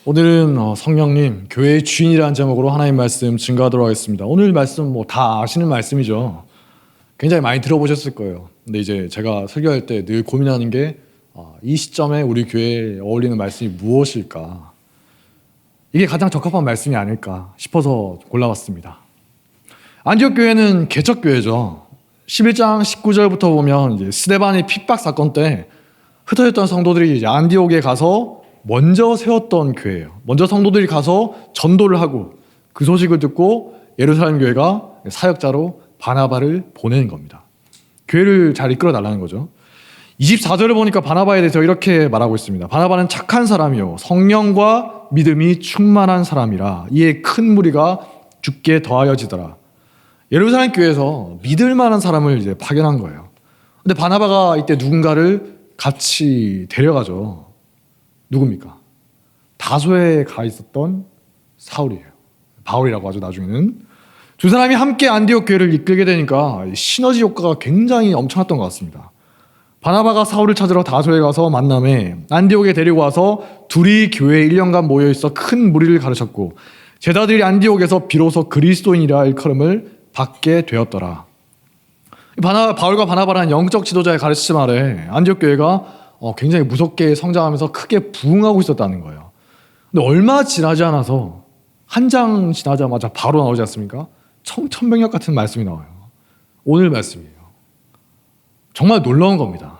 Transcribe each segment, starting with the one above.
오늘은 성령님, 교회의 주인이라는 제목으로 하나님 말씀 증거하도록 하겠습니다. 오늘 말씀 뭐 다 아시는 말씀이죠. 굉장히 많이 들어보셨을 거예요. 근데 이제 제가 설교할 때 늘 고민하는 게 이 시점에 우리 교회에 어울리는 말씀이 무엇일까? 이게 가장 적합한 말씀이 아닐까 싶어서 골라봤습니다. 안디옥 교회는 개척 교회죠. 11장 19절부터 보면 이제 스데반의 핍박 사건 때 흩어졌던 성도들이 이제 안디옥에 가서 먼저 세웠던 교회예요. 먼저 성도들이 가서 전도를 하고 그 소식을 듣고 예루살렘 교회가 사역자로 바나바를 보내는 겁니다. 교회를 잘 이끌어 달라는 거죠. 24절을 보니까 바나바에 대해서 이렇게 말하고 있습니다. 바나바는 착한 사람이요 성령과 믿음이 충만한 사람이라 이에 큰 무리가 죽게 더하여지더라. 예루살렘 교회에서 믿을 만한 사람을 이제 파견한 거예요. 근데 바나바가 이때 누군가를 같이 데려가죠. 누굽니까? 다소에 가 있었던 사울이에요. 바울이라고 하죠. 나중에는 두 사람이 함께 안디옥 교회를 이끌게 되니까 시너지 효과가 굉장히 엄청났던 것 같습니다. 바나바가 사울을 찾으러 다소에 가서 만남에 안디옥에 데리고 와서 둘이 교회에 1년간 모여있어 큰 무리를 가르쳤고 제자들이 안디옥에서 비로소 그리스도인이라 일컬음을 받게 되었더라. 바울과 바나바라는 영적 지도자의 가르침 아래 안디옥 교회가 굉장히 무섭게 성장하면서 크게 부흥하고 있었다는 거예요. 근데 얼마 지나지 않아서 한 장 지나자마자 바로 나오지 않습니까? 청천벽력 같은 말씀이 나와요. 오늘 말씀이에요. 정말 놀라운 겁니다.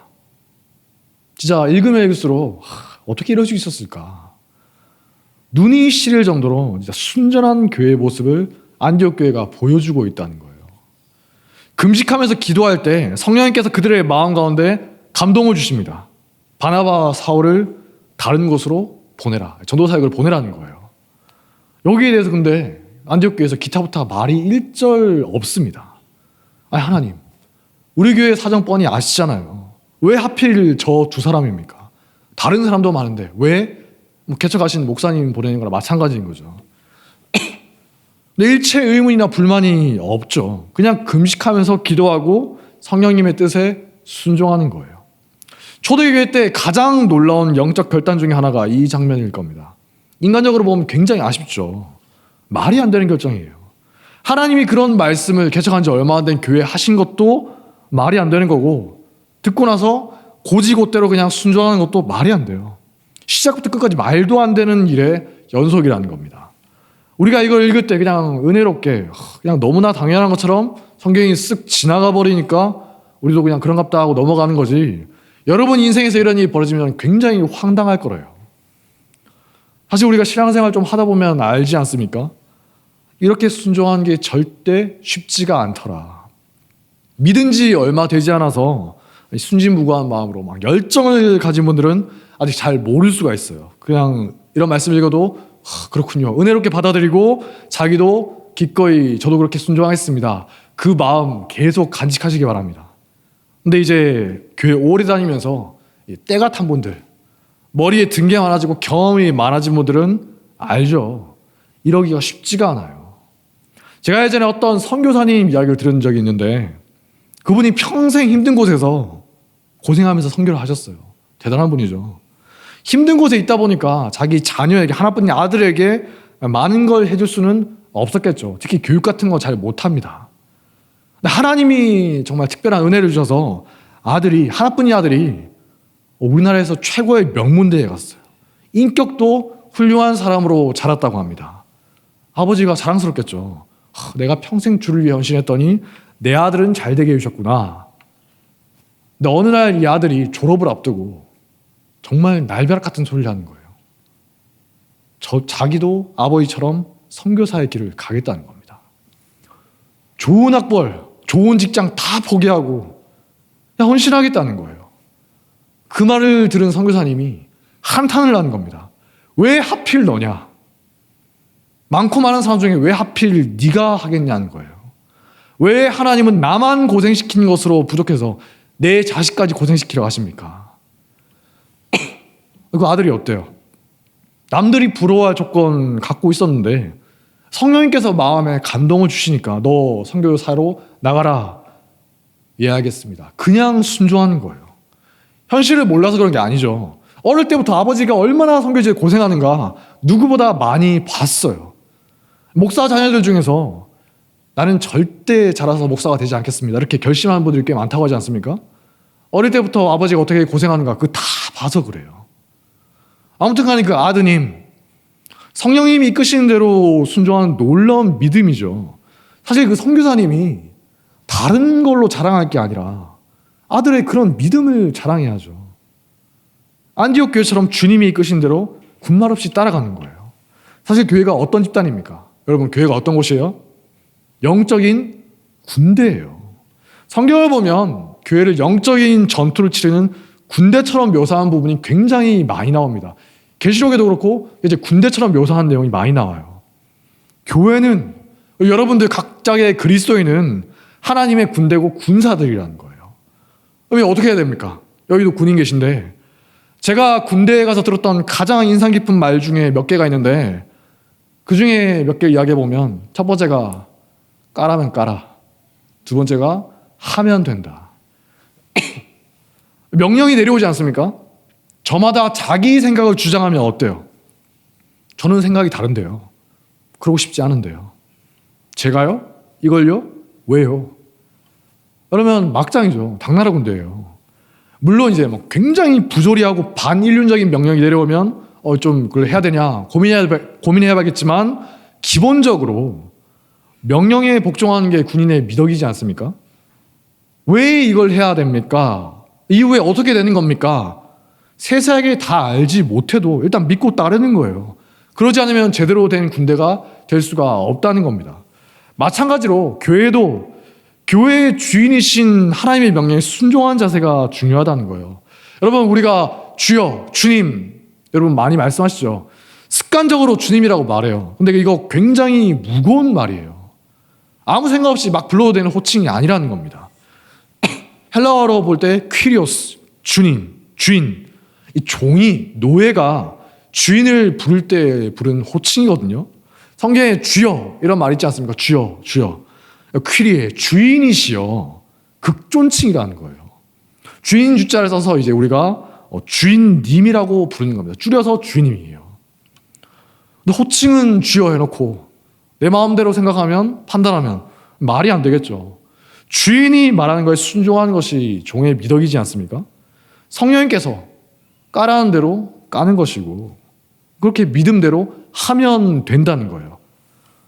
진짜 읽으면 읽을수록 어떻게 이럴 수 있었을까? 눈이 시릴 정도로 진짜 순전한 교회의 모습을 안디옥 교회가 보여주고 있다는 거예요. 금식하면서 기도할 때 성령님께서 그들의 마음 가운데 감동을 주십니다. 바나바 사울을 다른 곳으로 보내라. 전도 사역을 보내라는 거예요. 여기에 대해서 근데 안디옥 교회에서 기타부터 말이 1절 없습니다. 아니 하나님, 우리 교회 사정 뻔히 아시잖아요. 왜 하필 저 두 사람입니까? 다른 사람도 많은데 왜 개척하신 목사님 보내는 거랑 마찬가지인 거죠. 근데 일체 의문이나 불만이 없죠. 그냥 금식하면서 기도하고 성령님의 뜻에 순종하는 거예요. 초대교회 때 가장 놀라운 영적 결단 중에 하나가 이 장면일 겁니다. 인간적으로 보면 굉장히 아쉽죠. 말이 안 되는 결정이에요. 하나님이 그런 말씀을 개척한 지 얼마 안 된 교회에 하신 것도 말이 안 되는 거고 듣고 나서 고지고대로 그냥 순종하는 것도 말이 안 돼요. 시작부터 끝까지 말도 안 되는 일의 연속이라는 겁니다. 우리가 이걸 읽을 때 그냥 은혜롭게 그냥 너무나 당연한 것처럼 성경이 쓱 지나가 버리니까 우리도 그냥 그런갑다 하고 넘어가는 거지. 여러분 인생에서 이런 일이 벌어지면 굉장히 황당할 거예요. 사실 우리가 신앙생활 좀 하다 보면 알지 않습니까? 이렇게 순종하는 게 절대 쉽지가 않더라. 믿은 지 얼마 되지 않아서 순진무구한 마음으로 막 열정을 가진 분들은 아직 잘 모를 수가 있어요. 그냥 이런 말씀 읽어도 그렇군요. 은혜롭게 받아들이고 자기도 기꺼이 저도 그렇게 순종하겠습니다. 그 마음 계속 간직하시기 바랍니다. 근데 이제 교회 오래 다니면서 때가 탄 분들, 머리에 든 게 많아지고 경험이 많아진 분들은 알죠. 이러기가 쉽지가 않아요. 제가 예전에 어떤 선교사님 이야기를 들은 적이 있는데 그분이 평생 힘든 곳에서 고생하면서 선교를 하셨어요. 대단한 분이죠. 힘든 곳에 있다 보니까 자기 자녀에게, 하나뿐인 아들에게 많은 걸 해줄 수는 없었겠죠. 특히 교육 같은 거 잘 못합니다. 하나님이 정말 특별한 은혜를 주셔서 아들이, 하나뿐인 아들이 우리나라에서 최고의 명문대에 갔어요. 인격도 훌륭한 사람으로 자랐다고 합니다. 아버지가 자랑스럽겠죠. 내가 평생 주를 위해 헌신했더니 내 아들은 잘 되게 해주셨구나. 근데 어느 날 이 아들이 졸업을 앞두고 정말 날벼락 같은 소리를 하는 거예요. 자기도 아버지처럼 선교사의 길을 가겠다는 겁니다. 좋은 학벌, 좋은 직장 다 포기하고 그냥 헌신하겠다는 거예요. 그 말을 들은 선교사님이 한탄을 하는 겁니다. 왜 하필 너냐? 많고 많은 사람 중에 왜 하필 네가 하겠냐는 거예요. 왜 하나님은 나만 고생시키는 것으로 부족해서 내 자식까지 고생시키려 하십니까? 그 아들이 어때요? 남들이 부러워할 조건 갖고 있었는데 성령님께서 마음에 감동을 주시니까 너 선교사로 나가라. 예, 알겠습니다. 그냥 순종하는 거예요. 현실을 몰라서 그런 게 아니죠. 어릴 때부터 아버지가 얼마나 선교지에 고생하는가 누구보다 많이 봤어요. 목사 자녀들 중에서 나는 절대 자라서 목사가 되지 않겠습니다, 이렇게 결심하는 분들이 꽤 많다고 하지 않습니까? 어릴 때부터 아버지가 어떻게 고생하는가 그거 다 봐서 그래요. 아무튼 간에 그 아드님, 성령님이 이끄시는 대로 순종하는 놀라운 믿음이죠. 사실 그 선교사님이 다른 걸로 자랑할 게 아니라 아들의 그런 믿음을 자랑해야죠. 안디옥 교회처럼 주님이 이끄신 대로 군말 없이 따라가는 거예요. 사실 교회가 어떤 집단입니까? 여러분, 교회가 어떤 곳이에요? 영적인 군대예요. 성경을 보면 교회를 영적인 전투를 치르는 군대처럼 묘사한 부분이 굉장히 많이 나옵니다. 계시록에도 그렇고 이제 군대처럼 묘사한 내용이 많이 나와요. 교회는, 여러분들 각자의 그리스도인은 하나님의 군대고 군사들이라는 거예요. 그럼 어떻게 해야 됩니까? 여기도 군인 계신데, 제가 군대에 가서 들었던 가장 인상 깊은 말 중에 몇 개가 있는데, 그 중에 몇 개 이야기해 보면, 첫 번째가 까라면 까라, 두 번째가 하면 된다. 명령이 내려오지 않습니까? 저마다 자기 생각을 주장하면 어때요? 저는 생각이 다른데요. 그러고 싶지 않은데요. 제가요? 이걸요? 왜요? 그러면 막장이죠. 당나라 군대예요. 물론 이제 뭐 굉장히 부조리하고 반인륜적인 명령이 내려오면 좀 그걸 해야 되냐 고민해야겠지만, 기본적으로 명령에 복종하는 게 군인의 미덕이지 않습니까? 왜 이걸 해야 됩니까? 이후에 어떻게 되는 겁니까? 세세하게 다 알지 못해도 일단 믿고 따르는 거예요. 그러지 않으면 제대로 된 군대가 될 수가 없다는 겁니다. 마찬가지로 교회도 교회의 주인이신 하나님의 명령에 순종하는 자세가 중요하다는 거예요. 여러분, 우리가 주여, 주님, 여러분 많이 말씀하시죠. 습관적으로 주님이라고 말해요. 근데 이거 굉장히 무거운 말이에요. 아무 생각 없이 막 불러도 되는 호칭이 아니라는 겁니다. 헬라어로 볼 때 퀴리오스, 주님, 주인, 이 종이, 노예가 주인을 부를 때 부른 호칭이거든요. 성경에 주여 이런 말 있지 않습니까? 주여, 주여. 퀴리의 주인이시여, 극존칭이라는 거예요. 주인 주자를 써서 이제 우리가 주인님이라고 부르는 겁니다. 줄여서 주인님이에요. 근데 호칭은 주여 해놓고 내 마음대로 생각하면, 판단하면 말이 안 되겠죠. 주인이 말하는 것에 순종하는 것이 종의 미덕이지 않습니까? 성령님께서 까라는 대로 까는 것이고, 그렇게 믿음대로 하면 된다는 거예요.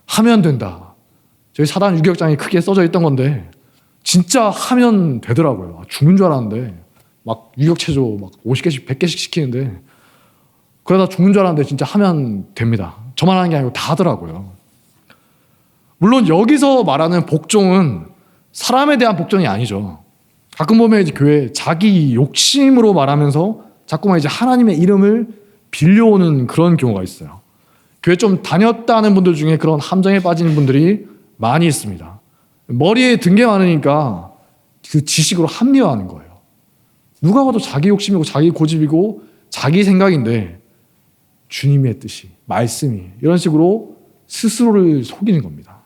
하면 된다. 저희 사단 유격장에 크게 써져 있던 건데 진짜 하면 되더라고요. 죽는 줄 알았는데 막 유격체조 막 50개씩 100개씩 시키는데, 그러다 죽는 줄 알았는데 진짜 하면 됩니다. 저만 하는 게 아니고 다 하더라고요. 물론 여기서 말하는 복종은 사람에 대한 복종이 아니죠. 가끔 보면 이제 교회 자기 욕심으로 말하면서 자꾸만 이제 하나님의 이름을 빌려오는 그런 경우가 있어요. 교회 좀 다녔다는 분들 중에 그런 함정에 빠지는 분들이 많이 있습니다. 머리에 든 게 많으니까 그 지식으로 합리화하는 거예요. 누가 봐도 자기 욕심이고 자기 고집이고 자기 생각인데 주님의 뜻이, 말씀이, 이런 식으로 스스로를 속이는 겁니다.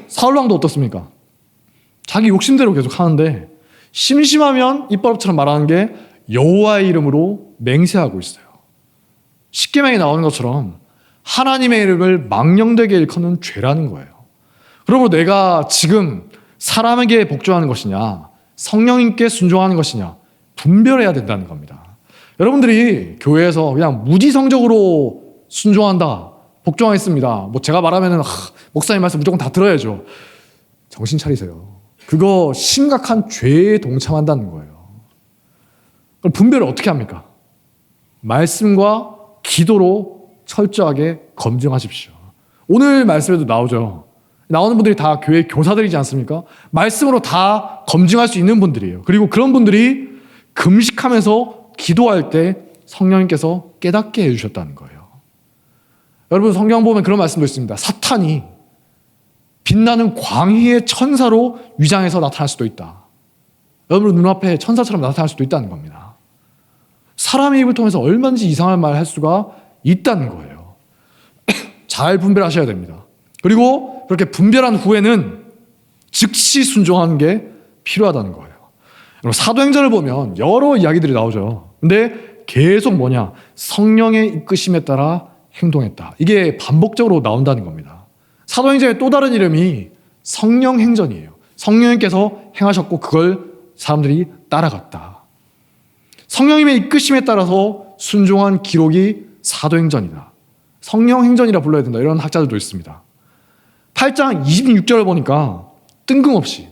사울왕도 어떻습니까? 자기 욕심대로 계속 하는데 심심하면 입버릇처럼 말하는 게 여호와의 이름으로 맹세하고 있어요. 십계명에 나오는 것처럼 하나님의 이름을 망령되게 일컫는 죄라는 거예요. 그러므로 내가 지금 사람에게 복종하는 것이냐, 성령님께 순종하는 것이냐, 분별해야 된다는 겁니다. 여러분들이 교회에서 그냥 무지성적으로 순종한다, 복종하겠습니다, 뭐 제가 말하면은 목사님 말씀 무조건 다 들어야죠. 정신 차리세요. 그거 심각한 죄에 동참한다는 거예요. 그럼 분별을 어떻게 합니까? 말씀과 기도로 철저하게 검증하십시오. 오늘 말씀에도 나오죠. 나오는 분들이 다 교회 교사들이지 않습니까? 말씀으로 다 검증할 수 있는 분들이에요. 그리고 그런 분들이 금식하면서 기도할 때 성령님께서 깨닫게 해주셨다는 거예요. 여러분, 성경 보면 그런 말씀도 있습니다. 사탄이 빛나는 광희의 천사로 위장해서 나타날 수도 있다. 여러분 눈앞에 천사처럼 나타날 수도 있다는 겁니다. 사람의 입을 통해서 얼마든지 이상한 말을 할 수가 있다는 거예요. 잘 분별하셔야 됩니다. 그리고 그렇게 분별한 후에는 즉시 순종하는 게 필요하다는 거예요. 사도행전을 보면 여러 이야기들이 나오죠. 근데 계속 뭐냐? 성령의 이끄심에 따라 행동했다. 이게 반복적으로 나온다는 겁니다. 사도행전의 또 다른 이름이 성령행전이에요. 성령님께서 행하셨고 그걸 사람들이 따라갔다. 성령님의 이끄심에 따라서 순종한 기록이 사도행전이다. 성령행전이라 불러야 된다. 이런 학자들도 있습니다. 8장 26절을 보니까 뜬금없이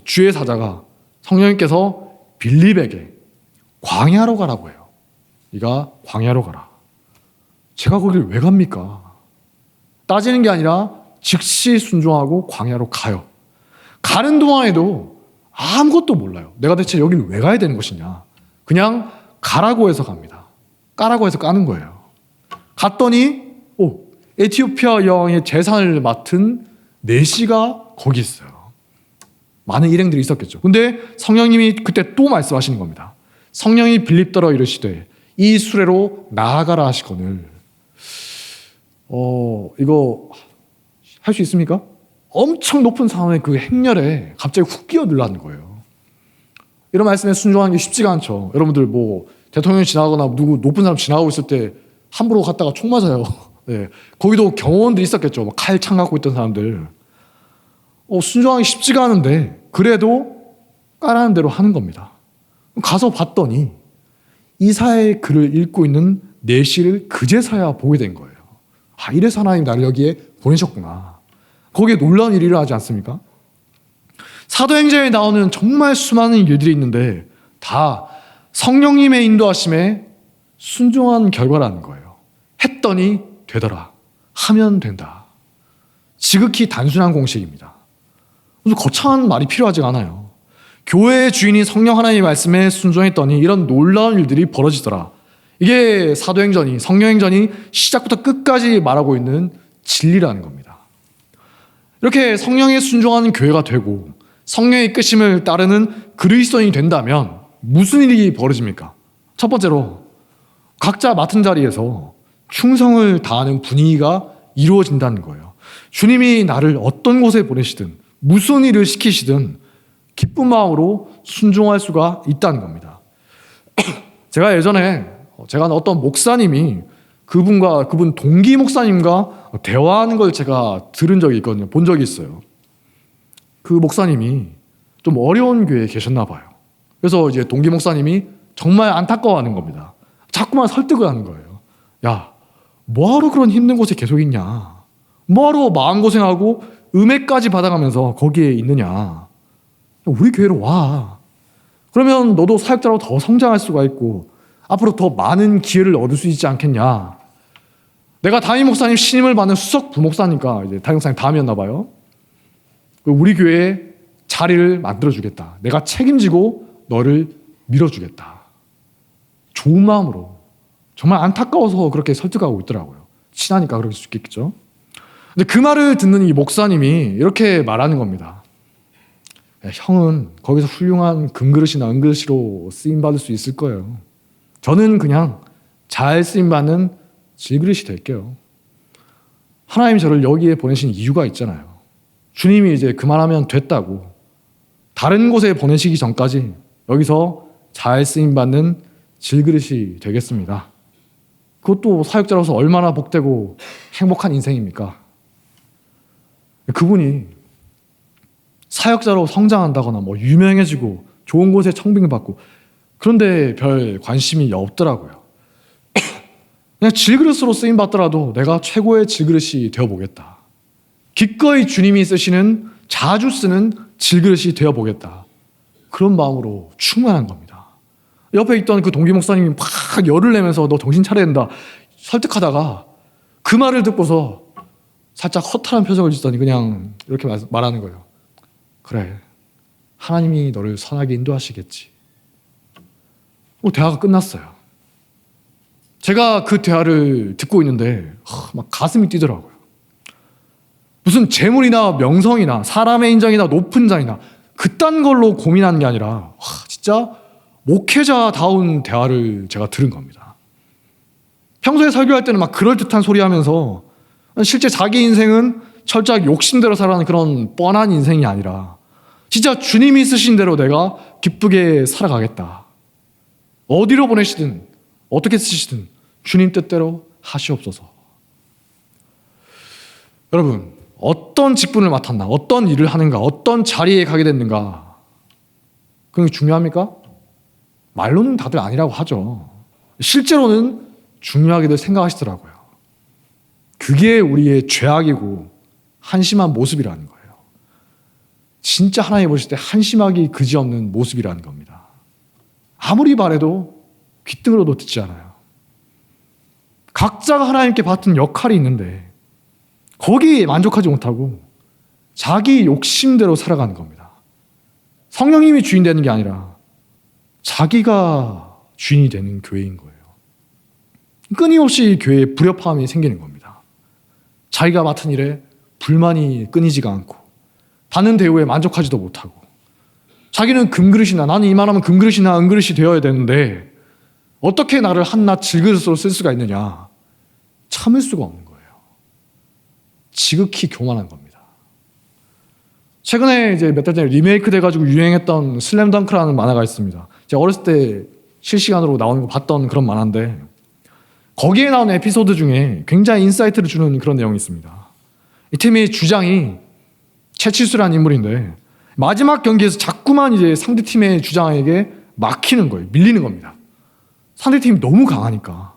주의 사자가 성령님께서 빌립에게 광야로 가라고 해요. 네가 광야로 가라. 제가 거기를 왜 갑니까? 따지는 게 아니라 즉시 순종하고 광야로 가요. 가는 동안에도 아무것도 몰라요. 내가 대체 여기를 왜 가야 되는 것이냐. 그냥 가라고 해서 갑니다. 까라고 해서 까는 거예요. 갔더니 에티오피아 여왕의 재산을 맡은 내시가 거기 있어요. 많은 일행들이 있었겠죠. 근데 성령님이 그때 또 말씀하시는 겁니다. 성령이 빌립더러 이르시되 이 수레로 나아가라 하시거늘. 이거 할 수 있습니까? 엄청 높은 상황의 그 행렬에 갑자기 훅 끼어들라는 거예요. 이런 말씀에 순종하는 게 쉽지가 않죠. 여러분들 뭐 대통령이 지나가거나 누구 높은 사람 지나가고 있을 때 함부로 갔다가 총 맞아요. 네. 거기도 경호원들이 있었겠죠. 칼 창 갖고 있던 사람들. 순종하기 쉽지가 않은데 그래도 까라는 대로 하는 겁니다. 가서 봤더니 이사야의 글을 읽고 있는 내시를 그제서야 보게 된 거예요. 이래서 하나님 나를 여기에 보내셨구나. 거기에 놀라운 일이 일어나지 않습니까? 사도행전에 나오는 정말 수많은 일들이 있는데 다 성령님의 인도하심에 순종한 결과라는 거예요. 했더니 되더라. 하면 된다. 지극히 단순한 공식입니다. 무슨 거창한 말이 필요하지 않아요. 교회의 주인이 성령 하나님의 말씀에 순종했더니 이런 놀라운 일들이 벌어지더라. 이게 사도행전이, 성령행전이 시작부터 끝까지 말하고 있는 진리라는 겁니다. 이렇게 성령에 순종하는 교회가 되고 성령의 이끄심을 따르는 그리스도인이 된다면 무슨 일이 벌어집니까? 첫 번째로 각자 맡은 자리에서 충성을 다하는 분위기가 이루어진다는 거예요. 주님이 나를 어떤 곳에 보내시든 무슨 일을 시키시든 기쁜 마음으로 순종할 수가 있다는 겁니다. 제가 예전에 어떤 목사님이 그분 동기 목사님과 대화하는 걸 제가 들은 적이 있거든요. 본 적이 있어요. 그 목사님이 좀 어려운 교회에 계셨나 봐요. 그래서 이제 동기 목사님이 정말 안타까워하는 겁니다. 자꾸만 설득을 하는 거예요. 야, 뭐하러 그런 힘든 곳에 계속 있냐? 뭐하러 마음고생하고 음해까지 받아가면서 거기에 있느냐? 우리 교회로 와. 그러면 너도 사역자로 더 성장할 수가 있고 앞으로 더 많은 기회를 얻을 수 있지 않겠냐? 내가 담임 목사님 신임을 받는 수석 부목사니까 이제 담임 목사님 다음이었나 봐요. 우리 교회에 자리를 만들어주겠다. 내가 책임지고 너를 밀어주겠다. 좋은 마음으로. 정말 안타까워서 그렇게 설득하고 있더라고요. 친하니까 그럴 수 있겠죠. 근데 그 말을 듣는 이 목사님이 이렇게 말하는 겁니다. 형은 거기서 훌륭한 금그릇이나 은그릇으로 쓰임받을 수 있을 거예요. 저는 그냥 잘 쓰임받는 질그릇이 될게요. 하나님이 저를 여기에 보내신 이유가 있잖아요. 주님이 이제 그만하면 됐다고. 다른 곳에 보내시기 전까지 여기서 잘 쓰임받는 질그릇이 되겠습니다. 그것도 사역자로서 얼마나 복되고 행복한 인생입니까? 그분이 사역자로 성장한다거나 유명해지고 좋은 곳에 청빙받고 그런데 별 관심이 없더라고요. 그냥 질그릇으로 쓰임받더라도 내가 최고의 질그릇이 되어보겠다. 기꺼이 주님이 쓰시는 자주 쓰는 질그릇이 되어보겠다. 그런 마음으로 충만한 겁니다. 옆에 있던 그 동기 목사님이 막 열을 내면서 너 정신 차려야 된다 설득하다가 그 말을 듣고서 살짝 허탈한 표정을 짓더니 그냥 이렇게 말하는 거예요. 그래, 하나님이 너를 선하게 인도하시겠지. 대화가 끝났어요. 제가 그 대화를 듣고 있는데 막 가슴이 뛰더라고요. 무슨 재물이나 명성이나 사람의 인정이나 높은 자이나 그딴 걸로 고민하는 게 아니라 진짜 목회자다운 대화를 제가 들은 겁니다. 평소에 설교할 때는 막 그럴듯한 소리 하면서 실제 자기 인생은 철저하게 욕심대로 살아가는 그런 뻔한 인생이 아니라 진짜 주님이 쓰신 대로 내가 기쁘게 살아가겠다. 어디로 보내시든 어떻게 쓰시든 주님 뜻대로 하시옵소서. 여러분, 어떤 직분을 맡았나, 어떤 일을 하는가, 어떤 자리에 가게 됐는가, 그게 중요합니까? 말로는 다들 아니라고 하죠. 실제로는 중요하게들 생각하시더라고요. 그게 우리의 죄악이고 한심한 모습이라는 거예요. 진짜 하나님 보실 때 한심하기 그지없는 모습이라는 겁니다. 아무리 말해도 귓등으로도 듣지 않아요. 각자가 하나님께 맡은 역할이 있는데 거기에 만족하지 못하고 자기 욕심대로 살아가는 겁니다. 성령님이 주인 되는 게 아니라 자기가 주인이 되는 교회인 거예요. 끊임없이 교회에 불협화음이 생기는 겁니다. 자기가 맡은 일에 불만이 끊이지가 않고 받는 대우에 만족하지도 못하고 자기는 금그릇이나, 나는 이만하면 금그릇이나 은그릇이 되어야 되는데 어떻게 나를 한낱 질그릇으로 쓸 수가 있느냐, 참을 수가 없는 거예요. 지극히 교만한 겁니다. 최근에 이제 몇 달 전에 리메이크 돼가지고 유행했던 슬램덩크라는 만화가 있습니다. 제가 어렸을 때 실시간으로 나오는 거 봤던 그런 만화인데 거기에 나오는 에피소드 중에 굉장히 인사이트를 주는 그런 내용이 있습니다. 이 팀의 주장이 채치수라는 인물인데 마지막 경기에서 자꾸만 이제 상대팀의 주장에게 막히는 거예요. 밀리는 겁니다. 상대팀이 너무 강하니까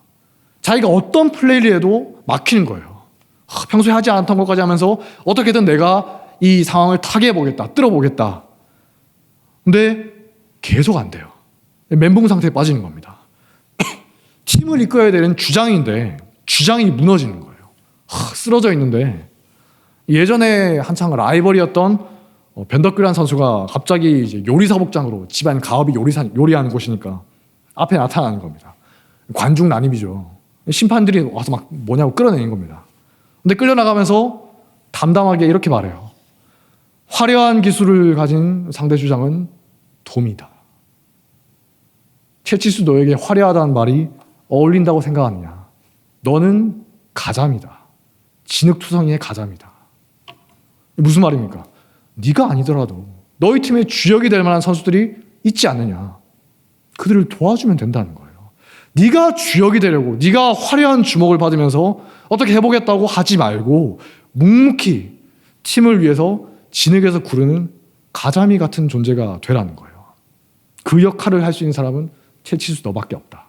자기가 어떤 플레이를 해도 막히는 거예요. 평소에 하지 않았던 것까지 하면서 어떻게든 내가 이 상황을 타개해보겠다, 뚫어보겠다. 근데 계속 안 돼요. 멘붕 상태에 빠지는 겁니다. 팀을 이끌어야 되는 주장인데 주장이 무너지는 거예요. 쓰러져 있는데 예전에 한창 라이벌이었던 변덕규란 선수가 갑자기 이제 요리사 복장으로, 집안 가업이 요리하는 곳이니까 앞에 나타나는 겁니다. 관중 난입이죠. 심판들이 와서 막 뭐냐고 끌어내는 겁니다. 근데 끌려나가면서 담담하게 이렇게 말해요. 화려한 기술을 가진 상대 주장은 돔이다. 채치수, 너에게 화려하다는 말이 어울린다고 생각하느냐? 너는 가잠이다. 진흙투성이의 가잠이다. 무슨 말입니까? 네가 아니더라도 너희 팀의 주역이 될 만한 선수들이 있지 않느냐? 그들을 도와주면 된다는 거예요. 네가 주역이 되려고, 네가 화려한 주목을 받으면서 어떻게 해보겠다고 하지 말고 묵묵히 팀을 위해서 진흙에서 구르는 가자미 같은 존재가 되라는 거예요. 그 역할을 할 수 있는 사람은 채치수 너밖에 없다.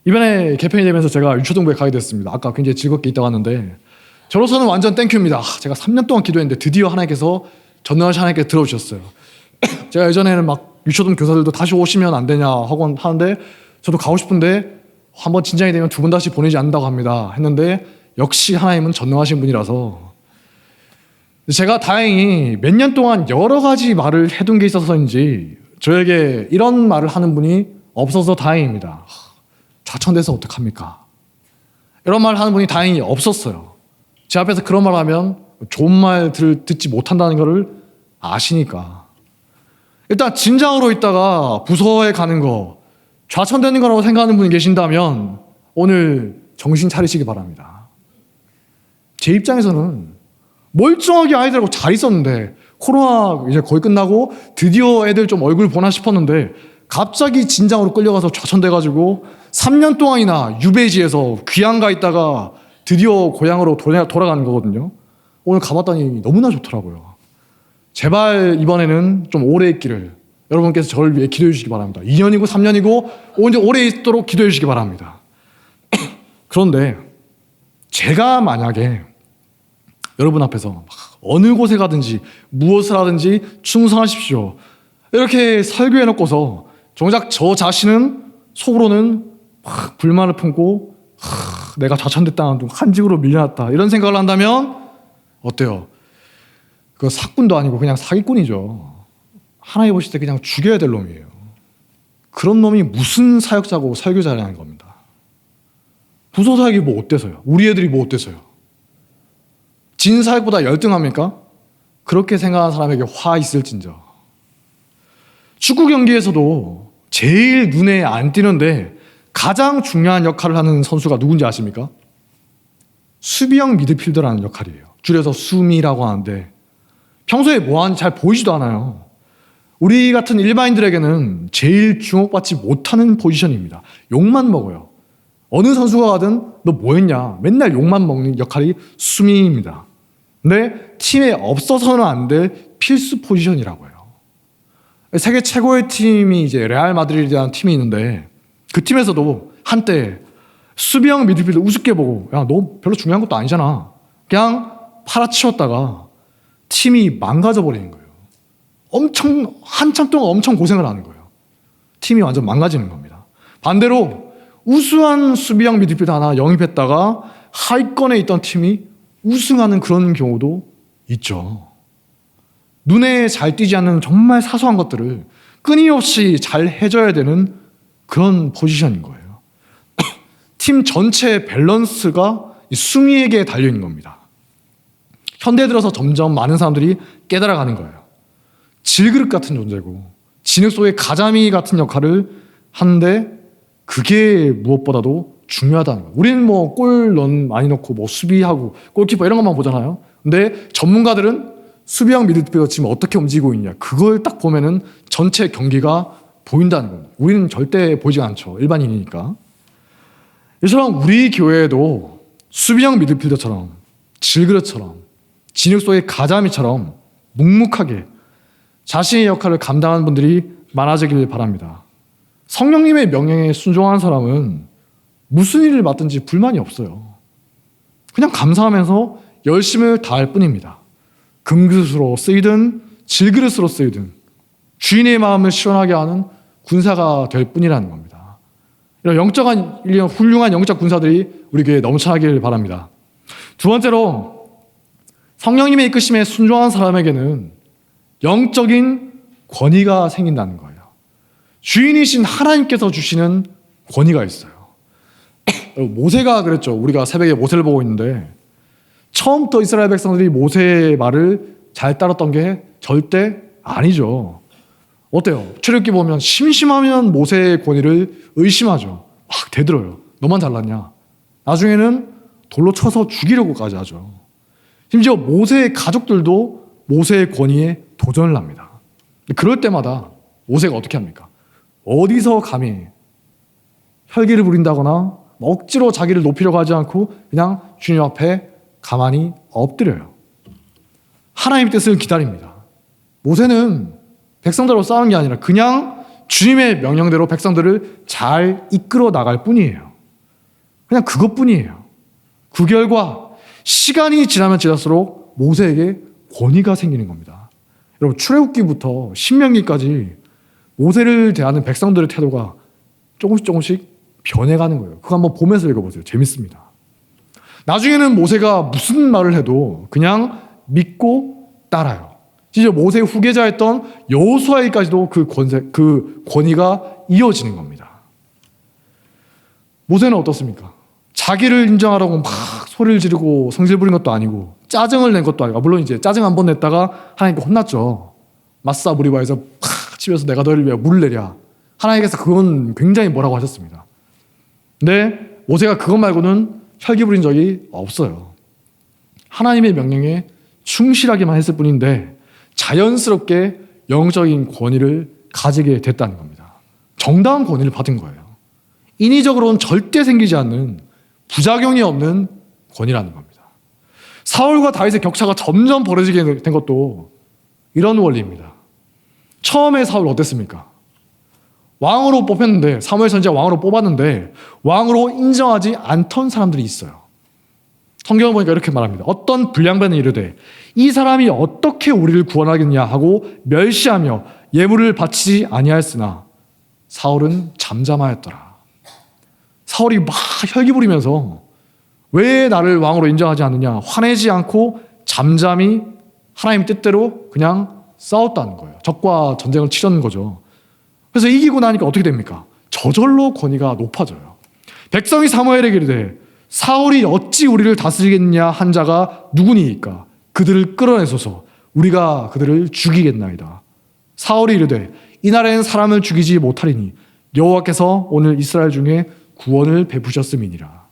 이번에 개편이 되면서 제가 유초동부에 가게 됐습니다. 아까 굉장히 즐겁게 있다 왔는데 저로서는 완전 땡큐입니다. 제가 3년 동안 기도했는데 드디어 하나님께서 전능하신 하나님께서 들어주셨어요. 제가 예전에는 막 유초동 교사들도 다시 오시면 안 되냐 하곤 하는데 저도 가고 싶은데 한번 진장이 되면 두 번 다시 보내지 않는다고 합니다. 했는데 역시 하나님은 전능하신 분이라서 제가 다행히 몇 년 동안 여러 가지 말을 해둔 게 있어서인지 저에게 이런 말을 하는 분이 없어서 다행입니다. 좌천돼서 어떡합니까? 이런 말 하는 분이 다행히 없었어요. 제 앞에서 그런 말 하면 좋은 말 듣지 못한다는 것을 아시니까. 일단 진장으로 있다가 부서에 가는 거 좌천되는 거라고 생각하는 분이 계신다면 오늘 정신 차리시기 바랍니다. 제 입장에서는 멀쩡하게 아이들하고 잘 있었는데 코로나 이제 거의 끝나고 드디어 애들 좀 얼굴 보나 싶었는데 갑자기 진장으로 끌려가서 좌천돼가지고 3년 동안이나 유배지에서 귀양가 있다가 드디어 고향으로 돌아가는 거거든요. 오늘 가봤더니 너무나 좋더라고요. 제발 이번에는 좀 오래 있기를 여러분께서 저를 위해 기도해 주시기 바랍니다. 2년이고 3년이고 오래 있도록 기도해 주시기 바랍니다. 그런데 제가 만약에 여러분 앞에서 어느 곳에 가든지 무엇을 하든지 충성하십시오 이렇게 설교해 놓고서 정작 저 자신은 속으로는 막 불만을 품고 내가 좌천됐다, 한직으로 밀려났다 이런 생각을 한다면 어때요? 그거 사꾼도 아니고 그냥 사기꾼이죠. 하나님 보실 때 그냥 죽여야 될 놈이에요. 그런 놈이 무슨 사역자고 설교자라는 겁니다. 부서 사역이 뭐 어때서요? 우리 애들이 뭐 어때서요? 진 사역보다 열등합니까? 그렇게 생각하는 사람에게 화 있을진저. 축구 경기에서도 제일 눈에 안 띄는데 가장 중요한 역할을 하는 선수가 누군지 아십니까? 수비형 미드필더라는 역할이에요. 줄여서 수미라고 하는데 평소에 뭐 하는지 잘 보이지도 않아요. 우리 같은 일반인들에게는 제일 주목받지 못하는 포지션입니다. 욕만 먹어요. 어느 선수가 가든 너 뭐했냐? 맨날 욕만 먹는 역할이 수비입니다. 근데 팀에 없어서는 안 될 필수 포지션이라고 해요. 세계 최고의 팀이 이제 레알 마드리드라는 팀이 있는데 그 팀에서도 한때 수비형 미드필더 우습게 보고 야, 너 별로 중요한 것도 아니잖아. 그냥 팔아치웠다가 팀이 망가져 버리는 거예요. 한참 동안 엄청 고생을 하는 거예요. 팀이 완전 망가지는 겁니다. 반대로 우수한 수비형 미드필더 하나 영입했다가 하위권에 있던 팀이 우승하는 그런 경우도 있죠. 눈에 잘 띄지 않는 정말 사소한 것들을 끊임없이 잘 해줘야 되는 그런 포지션인 거예요. 팀 전체의 밸런스가 수미에게 달려있는 겁니다. 현대 들어서 점점 많은 사람들이 깨달아가는 거예요. 질그릇 같은 존재고 진흙 속의 가자미 같은 역할을 하는데 그게 무엇보다도 중요하다는 거예요. 우리는 뭐 골 많이 넣고 뭐 수비하고 골키퍼 이런 것만 보잖아요. 근데 전문가들은 수비형 미드필더 지금 어떻게 움직이고 있냐 그걸 딱 보면은 전체 경기가 보인다는 겁니다. 우리는 절대 보이지 않죠. 일반인이니까. 이처럼 우리 교회에도 수비형 미드필더처럼 질그릇처럼 진흙 속의 가자미처럼 묵묵하게 자신의 역할을 감당하는 분들이 많아지길 바랍니다. 성령님의 명령에 순종한 사람은 무슨 일을 맡든지 불만이 없어요. 그냥 감사하면서 열심을 다할 뿐입니다. 금그릇으로 쓰이든 질그릇으로 쓰이든 주인의 마음을 시원하게 하는 군사가 될 뿐이라는 겁니다. 이런 훌륭한 영적 군사들이 우리 교회에 넘쳐나길 바랍니다. 두 번째로 성령님의 이끄심에 순종한 사람에게는 영적인 권위가 생긴다는 거예요. 주인이신 하나님께서 주시는 권위가 있어요. 모세가 그랬죠. 우리가 새벽에 모세를 보고 있는데 처음부터 이스라엘 백성들이 모세의 말을 잘 따랐던 게 절대 아니죠. 어때요? 출애굽기 보면 심심하면 모세의 권위를 의심하죠. 막 대들어요. 너만 잘났냐? 나중에는 돌로 쳐서 죽이려고까지 하죠. 심지어 모세의 가족들도 모세의 권위에 도전을 합니다. 그럴 때마다 모세가 어떻게 합니까? 어디서 감히 혈기를 부린다거나 억지로 자기를 높이려고 하지 않고 그냥 주님 앞에 가만히 엎드려요. 하나님의 뜻을 기다립니다. 모세는 백성들로 싸우는 게 아니라 그냥 주님의 명령대로 백성들을 잘 이끌어 나갈 뿐이에요. 그냥 그것뿐이에요. 그 결과 시간이 지나면 지날수록 모세에게 권위가 생기는 겁니다. 여러분 출애굽기부터 신명기까지 모세를 대하는 백성들의 태도가 조금씩 변해가는 거예요. 그거 한번 보면서 읽어보세요. 재밌습니다. 나중에는 모세가 무슨 말을 해도 그냥 믿고 따라요. 진짜 모세의 후계자였던 여호수아에게까지도 그 권위가 이어지는 겁니다. 모세는 어떻습니까? 자기를 인정하라고 막 소리를 지르고 성질 부린 것도 아니고 짜증을 낸 것도 아니고 물론 이제 짜증 한 번 냈다가 하나님께 혼났죠. 마사 무리바에서 팍 치면서 내가 너희를 위해 물을 내랴. 하나님께서 그건 굉장히 뭐라고 하셨습니다. 근데 모세가 그것 말고는 혈기 부린 적이 없어요. 하나님의 명령에 충실하게만 했을 뿐인데 자연스럽게 영적인 권위를 가지게 됐다는 겁니다. 정당한 권위를 받은 거예요. 인위적으로는 절대 생기지 않는 부작용이 없는 권위라는 겁니다. 사울과 다윗의 격차가 점점 벌어지게 된 것도 이런 원리입니다. 처음에 사울 어땠습니까? 왕으로 뽑혔는데 사무엘 선지자 왕으로 뽑았는데 왕으로 인정하지 않던 사람들이 있어요. 성경을 보니까 이렇게 말합니다. 어떤 불량배는 이르되 이 사람이 어떻게 우리를 구원하겠냐 하고 멸시하며 예물을 바치지 아니하였으나 사울은 잠잠하였더라. 사울이 막 혈기 부리면서 왜 나를 왕으로 인정하지 않느냐 화내지 않고 잠잠히 하나님 뜻대로 그냥 싸웠다는 거예요. 적과 전쟁을 치르는 거죠. 그래서 이기고 나니까 어떻게 됩니까? 저절로 권위가 높아져요. 백성이 사무엘에게 이르되 사울이 어찌 우리를 다스리겠냐 한 자가 누구니이까 그들을 끌어내소서 우리가 그들을 죽이겠나이다. 사울이 이르되 이날에는 사람을 죽이지 못하리니 여호와께서 오늘 이스라엘 중에 구원을 베푸셨음이니라.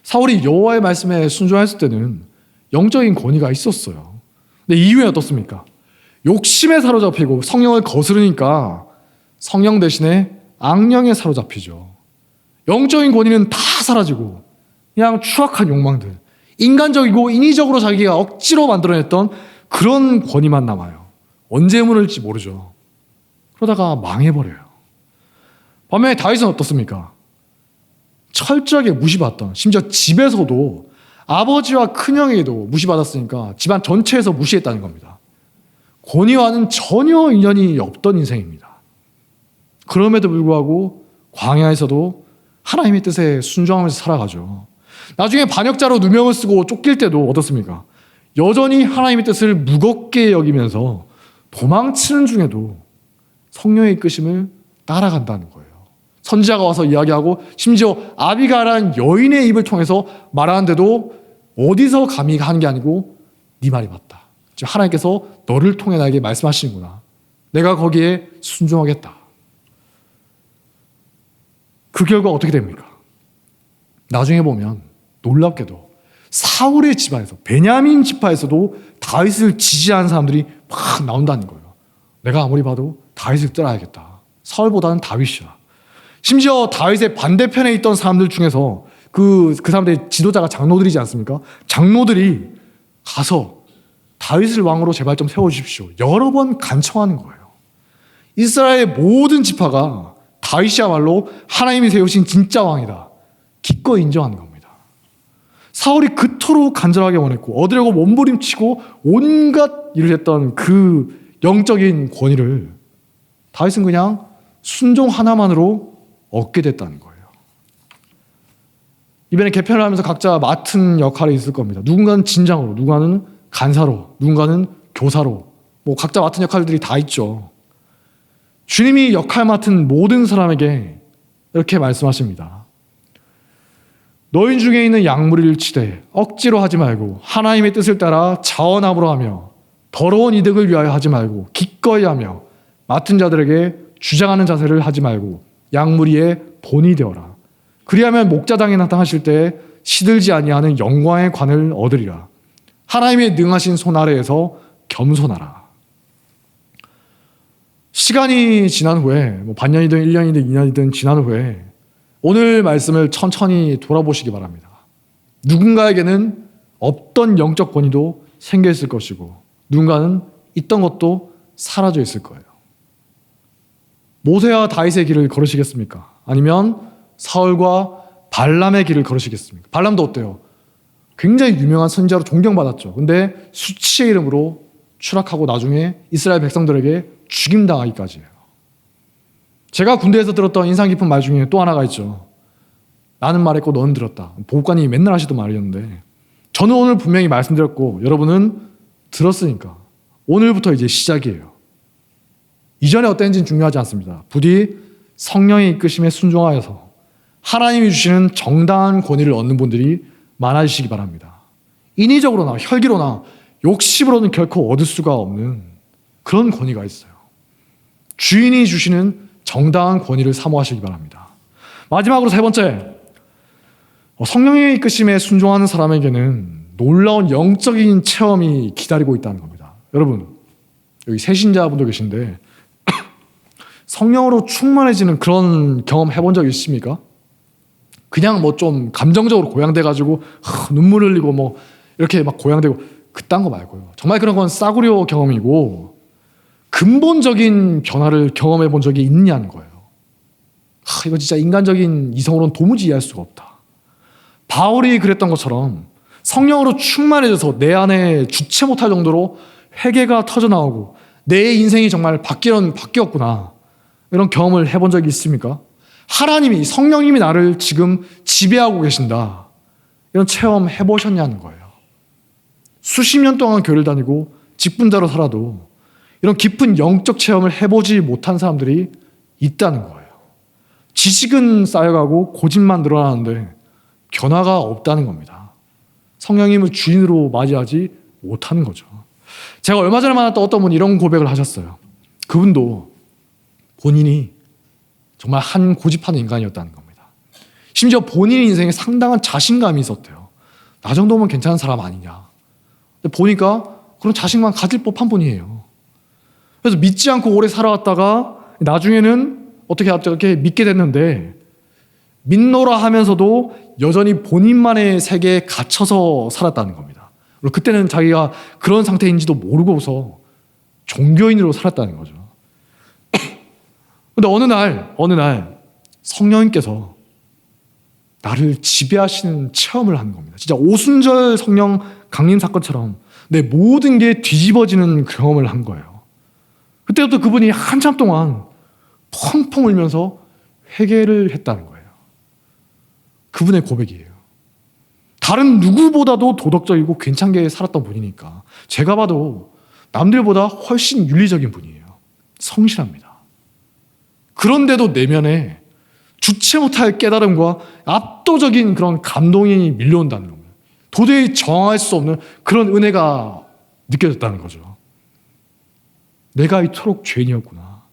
사울이 여호와의 말씀에 순종했을 때는 영적인 권위가 있었어요. 근데 이후에 어떻습니까? 욕심에 사로잡히고 성령을 거스르니까 성령 대신에 악령에 사로잡히죠. 영적인 권위는 다 사라지고 그냥 추악한 욕망들, 인간적이고 인위적으로 자기가 억지로 만들어냈던 그런 권위만 남아요. 언제 무너질지 모르죠. 그러다가 망해버려요. 반면에 다윗은 어떻습니까? 철저하게 무시받던, 심지어 집에서도 아버지와 큰형에게도 무시받았으니까 집안 전체에서 무시했다는 겁니다. 권위와는 전혀 인연이 없던 인생입니다. 그럼에도 불구하고 광야에서도 하나님의 뜻에 순종하면서 살아가죠. 나중에 반역자로 누명을 쓰고 쫓길 때도 어떻습니까? 여전히 하나님의 뜻을 무겁게 여기면서 도망치는 중에도 성령의 이끄심을 따라간다는 거예요. 선지자가 와서 이야기하고 심지어 아비가라는 여인의 입을 통해서 말하는데도 어디서 감히 하는 게 아니고 네 말이 맞다. 지금 하나님께서 너를 통해 나에게 말씀하시는구나. 내가 거기에 순종하겠다. 그 결과 어떻게 됩니까? 나중에 보면 놀랍게도 사울의 집안에서 베냐민 지파에서도 다윗을 지지하는 사람들이 막 나온다는 거예요. 내가 아무리 봐도 다윗을 따라야겠다. 사울보다는 다윗이야. 심지어 다윗의 반대편에 있던 사람들 중에서 그 사람들의 지도자가 장로들이지 않습니까? 장로들이 가서 다윗을 왕으로 제발 좀 세워주십시오. 여러 번 간청하는 거예요. 이스라엘의 모든 지파가 다윗이야말로 하나님이 세우신 진짜 왕이다. 기꺼이 인정하는 겁니다. 사울이 그토록 간절하게 원했고 얻으려고 몸부림치고 온갖 일을 했던 그 영적인 권위를 다윗은 그냥 순종 하나만으로 얻게 됐다는 거예요. 이번에 개편을 하면서 각자 맡은 역할이 있을 겁니다. 누군가는 진장으로, 누군가는 간사로, 누군가는 교사로, 각자 맡은 역할들이 다 있죠. 주님이 역할 맡은 모든 사람에게 이렇게 말씀하십니다. 너희 중에 있는 양무리를 치되 억지로 하지 말고 하나님의 뜻을 따라 자원함으로 하며 더러운 이득을 위하여 하지 말고 기꺼이 하며 맡은 자들에게 주장하는 자세를 하지 말고 양무리의 본이 되어라. 그리하면 목자당에 나타나실 때 시들지 아니하는 영광의 관을 얻으리라. 하나님의 능하신 손 아래에서 겸손하라. 시간이 지난 후에 반년이든 1년이든 2년이든 지난 후에 오늘 말씀을 천천히 돌아보시기 바랍니다. 누군가에게는 없던 영적 권위도 생겨 있을 것이고 누군가는 있던 것도 사라져 있을 거예요. 모세와 다윗의 길을 걸으시겠습니까? 아니면 사울과 발람의 길을 걸으시겠습니까? 발람도 어때요? 굉장히 유명한 선지자로 존경받았죠. 근데 수치의 이름으로 추락하고 나중에 이스라엘 백성들에게 죽임당하기까지 해요. 제가 군대에서 들었던 인상 깊은 말 중에 또 하나가 있죠. 나는 말했고 너는 들었다. 보국관이 맨날 하시던 말이었는데 저는 오늘 분명히 말씀드렸고 여러분은 들었으니까 오늘부터 이제 시작이에요. 이전에 어땠는지는 중요하지 않습니다. 부디 성령의 이끄심에 순종하여서 하나님이 주시는 정당한 권위를 얻는 분들이 많아지시기 바랍니다. 인위적으로나 혈기로나 욕심으로는 결코 얻을 수가 없는 그런 권위가 있어요. 주인이 주시는 정당한 권위를 사모하시기 바랍니다. 마지막으로 세 번째, 성령의 이끄심에 순종하는 사람에게는 놀라운 영적인 체험이 기다리고 있다는 겁니다. 여러분, 여기 새신자분도 계신데 성령으로 충만해지는 그런 경험 해본 적 있으십니까? 그냥 좀 감정적으로 고양돼가지고 눈물 흘리고 이렇게 막 고양되고 그딴 거 말고요. 정말 그런 건 싸구려 경험이고 근본적인 변화를 경험해 본 적이 있냐는 거예요. 이거 진짜 인간적인 이성으로는 도무지 이해할 수가 없다. 바울이 그랬던 것처럼 성령으로 충만해져서 내 안에 주체 못할 정도로 회개가 터져나오고 내 인생이 정말 바뀌었구나. 이런 경험을 해본 적이 있습니까? 하나님이, 성령님이 나를 지금 지배하고 계신다. 이런 체험 해보셨냐는 거예요. 수십 년 동안 교회를 다니고 직분자로 살아도 이런 깊은 영적 체험을 해보지 못한 사람들이 있다는 거예요. 지식은 쌓여가고 고집만 늘어나는데 변화가 없다는 겁니다. 성령님을 주인으로 맞이하지 못하는 거죠. 제가 얼마 전에 만났던 어떤 분이 이런 고백을 하셨어요. 그분도 본인이 정말 한 고집하는 인간이었다는 겁니다. 심지어 본인 인생에 상당한 자신감이 있었대요. 나 정도면 괜찮은 사람 아니냐. 근데 보니까 그런 자신감 가질 법한 분이에요. 그래서 믿지 않고 오래 살아왔다가 나중에는 어떻게 믿게 됐는데 믿노라 하면서도 여전히 본인만의 세계에 갇혀서 살았다는 겁니다. 그리고 그때는 자기가 그런 상태인지도 모르고서 종교인으로 살았다는 거죠. 근데 어느 날 성령님께서 나를 지배하시는 체험을 하는 겁니다. 진짜 오순절 성령 강림 사건처럼 내 모든 게 뒤집어지는 경험을 한 거예요. 그때부터 그분이 한참 동안 펑펑 울면서 회개를 했다는 거예요. 그분의 고백이에요. 다른 누구보다도 도덕적이고 괜찮게 살았던 분이니까 제가 봐도 남들보다 훨씬 윤리적인 분이에요. 성실합니다. 그런데도 내면에 주체 못할 깨달음과 압도적인 그런 감동이 밀려온다는 겁니다. 도저히 정할 수 없는 그런 은혜가 느껴졌다는 거죠. 내가 이토록 죄인이었구나.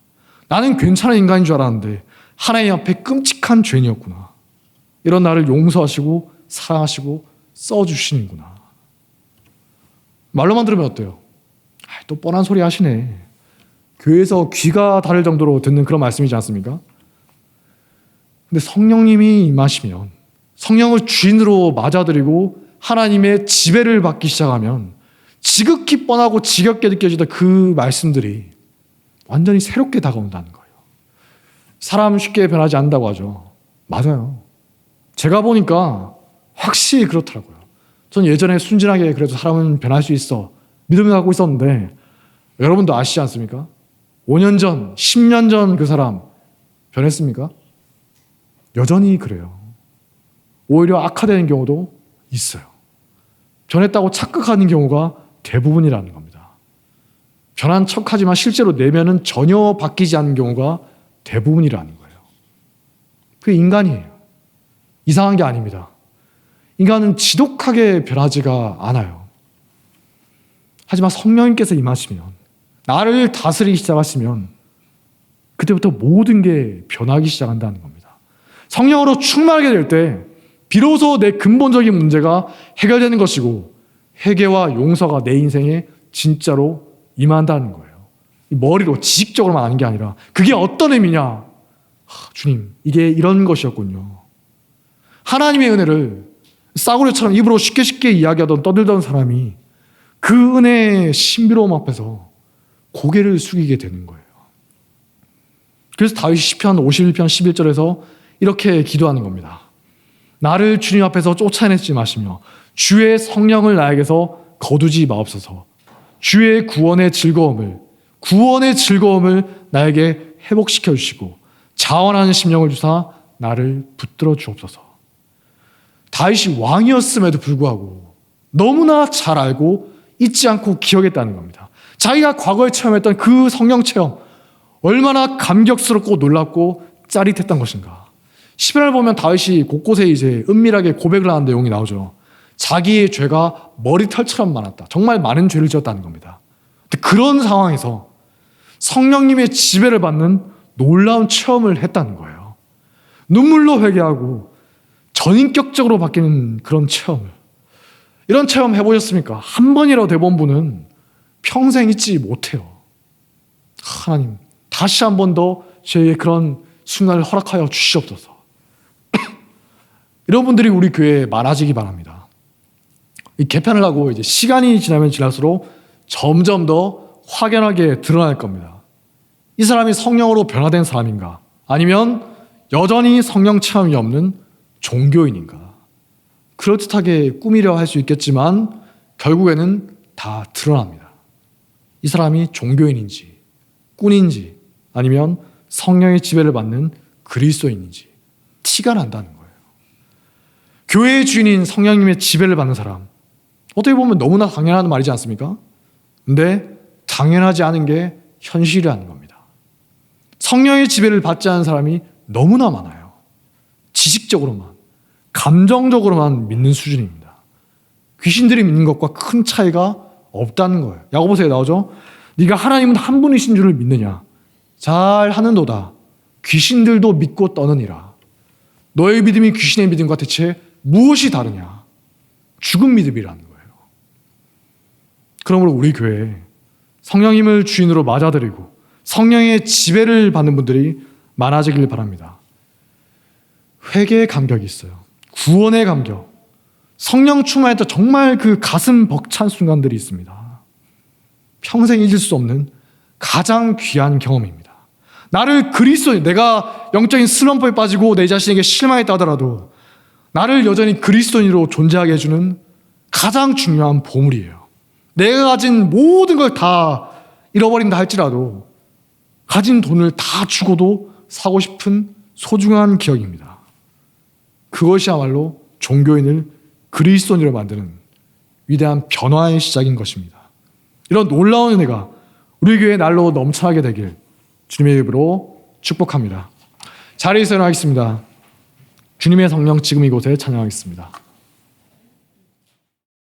나는 괜찮은 인간인 줄 알았는데 하나님 앞에 끔찍한 죄인이었구나. 이런 나를 용서하시고 사랑하시고 써주시는구나. 말로만 들으면 어때요? 또 뻔한 소리 하시네. 교회에서 귀가 다를 정도로 듣는 그런 말씀이지 않습니까? 근데 성령님이 임하시면, 성령을 주인으로 맞아들이고 하나님의 지배를 받기 시작하면 지극히 뻔하고 지겹게 느껴지던 그 말씀들이 완전히 새롭게 다가온다는 거예요. 사람 쉽게 변하지 않는다고 하죠. 맞아요. 제가 보니까 확실히 그렇더라고요. 전 예전에 순진하게 그래도 사람은 변할 수 있어 믿음을 갖고 있었는데 여러분도 아시지 않습니까? 5년 전, 10년 전 그 사람 변했습니까? 여전히 그래요. 오히려 악화되는 경우도 있어요. 변했다고 착각하는 경우가 대부분이라는 겁니다. 변한 척하지만 실제로 내면은 전혀 바뀌지 않는 경우가 대부분이라는 거예요. 그게 인간이에요. 이상한 게 아닙니다. 인간은 지독하게 변하지가 않아요. 하지만 성령님께서 임하시면, 나를 다스리기 시작하시면 그때부터 모든 게 변하기 시작한다는 겁니다. 성령으로 충만하게 될 때 비로소 내 근본적인 문제가 해결되는 것이고 회개와 용서가 내 인생에 진짜로 임한다는 거예요. 머리로 지식적으로만 아는 게 아니라 그게 어떤 의미냐? 주님, 이게 이런 것이었군요. 하나님의 은혜를 싸구려처럼 입으로 쉽게 이야기하던 떠들던 사람이 그 은혜의 신비로움 앞에서 고개를 숙이게 되는 거예요. 그래서 다윗이 시편 51편 11절에서 이렇게 기도하는 겁니다. 나를 주님 앞에서 쫓아내지 마시며 주의 성령을 나에게서 거두지 마옵소서. 주의 구원의 즐거움을 나에게 회복시켜 주시고 자원하는 심령을 주사 나를 붙들어 주옵소서. 다윗이 왕이었음에도 불구하고 너무나 잘 알고 잊지 않고 기억했다는 겁니다. 자기가 과거에 체험했던 그 성령 체험, 얼마나 감격스럽고 놀랍고 짜릿했던 것인가. 시편을 보면 다윗이 곳곳에 이제 은밀하게 고백을 하는 내용이 나오죠. 자기의 죄가 머리털처럼 많았다. 정말 많은 죄를 지었다는 겁니다. 근데 그런 상황에서 성령님의 지배를 받는 놀라운 체험을 했다는 거예요. 눈물로 회개하고 전인격적으로 바뀌는 그런 체험을. 이런 체험 해보셨습니까? 한 번이라도 해본 분은 평생 잊지 못해요. 하나님, 다시 한 번 더 저에게 그런 순간을 허락하여 주시옵소서. 이런 분들이 우리 교회에 많아지기 바랍니다. 이 개편을 하고 이제 시간이 지나면 지날수록 점점 더 확연하게 드러날 겁니다. 이 사람이 성령으로 변화된 사람인가? 아니면 여전히 성령 체험이 없는 종교인인가? 그럴듯하게 꾸미려 할 수 있겠지만 결국에는 다 드러납니다. 이 사람이 종교인인지 꾼인지 아니면 성령의 지배를 받는 그리스도인인지 티가 난다는 거예요. 교회의 주인인 성령님의 지배를 받는 사람, 어떻게 보면 너무나 당연한 말이지 않습니까? 근데 당연하지 않은 게 현실이라는 겁니다. 성령의 지배를 받지 않은 사람이 너무나 많아요. 지식적으로만, 감정적으로만 믿는 수준입니다. 귀신들이 믿는 것과 큰 차이가 없다는 거예요. 야고보서에 나오죠. 네가 하나님은 한 분이신 줄을 믿느냐? 잘 하는도다. 귀신들도 믿고 떠느니라. 너의 믿음이 귀신의 믿음과 대체 무엇이 다르냐? 죽은 믿음이라는 거예요. 그러므로 우리 교회에 성령님을 주인으로 맞아들이고 성령의 지배를 받는 분들이 많아지길 바랍니다. 회개의 감격이 있어요. 구원의 감격. 성령 충만할 때 정말 그 가슴 벅찬 순간들이 있습니다. 평생 잊을 수 없는 가장 귀한 경험입니다. 나를 그리스도인, 내가 영적인 슬럼프에 빠지고 내 자신에게 실망했다 하더라도 나를 여전히 그리스도인으로 존재하게 해주는 가장 중요한 보물이에요. 내가 가진 모든 걸 다 잃어버린다 할지라도 가진 돈을 다 주고도 사고 싶은 소중한 기억입니다. 그것이야말로 종교인을 그리스도인으로 만드는 위대한 변화의 시작인 것입니다. 이런 놀라운 은혜가 우리 교회의 날로 넘쳐나게 되길 주님의 이름으로 축복합니다. 자리에서 일어나겠습니다. 주님의 성령 지금 이곳에 찬양하겠습니다.